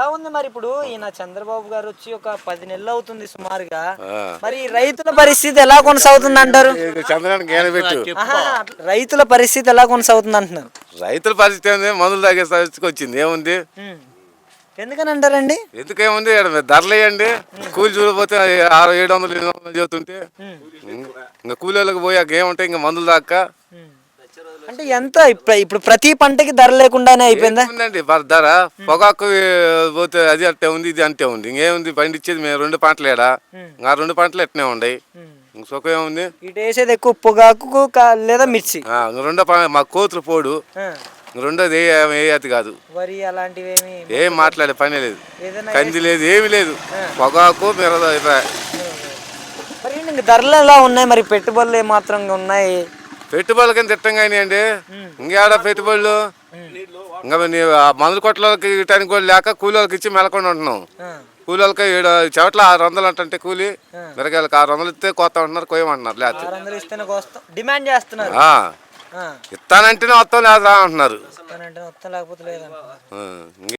ఎలా ఉంది మరి ఇప్పుడు ఈయన చంద్రబాబు గారు వచ్చి ఒక 10 నెలలు అవుతుంది సుమారుగా. ఆ. మరి రైతుల పరిస్థితి ఎలా కొనసాగుతుంది అంటారు? చంద్రానికి గేన పెట్టు. రైతుల పరిస్థితి ఎలా కొనసాగుతుంది అంటున్నారు? రైతుల పరిస్థితి ఏంది, మందులు తాగే పరిస్థితికి వచ్చింది. ఏముంది, ఎందుకని అంటారండి? ఎందుకేముంది, ధరలు వేయండి. కూలి చూడకపోతే 600-700 800 చెబుతుంటే ఇంకా కూలి వాళ్ళకి పోయాక ఏముంటాయి, ఇంకా మందులు దాకా. అంటే ఎంత ఇప్పుడు ప్రతి పంటకి ధర లేకుండానే అయిపోయిందా? ఉందండి ధర. పొగాకు పోతే అది అంటే ఉంది, ఇది అంటే ఉంది. ఇంకేముంది, పండించేది మేము 2 పంటలు ఏడా, ఇంకా 2 పంటలు ఎట్నే ఉన్నాయి. ఇంక సుఖం ఏముంది. ఇటు వేసేది ఎక్కువ పొగాకు లేదా మిర్చి. మా కోతులు పోడు. రెండోది వేయది కాదు. వరి అలాంటివి ఏం మాట్లాడే పని లేదు, కంది లేదు, ఏమి లేదు. పొగాకు మరి ఇంక ధరలు ఎలా ఉన్నాయి? మరి పెట్టుబడులు ఏమాత్రం ఉన్నాయి? పెట్టుబడుల కింద తిట్టంగా అండి. ఇంకేడా పెట్టుబడులు, ఇంకా మందుల కొట్లకి ఇటానికి కూడా లేక కూలి వాళ్ళకి ఇచ్చి మెలకొని ఉంటున్నాం. కూలి వాళ్ళకి 7 చెవట్ల 600 అంటే కూలి. మిరగాయలకు 600 ఇస్తే కోత ఉంటున్నారు, కొయ్యమంటున్నారు. లేకపోతే డిమాండ్ చేస్తున్నారు. ఇస్తానంటేనే వస్తాం, లేదా అంటున్నారు. లేకపోతే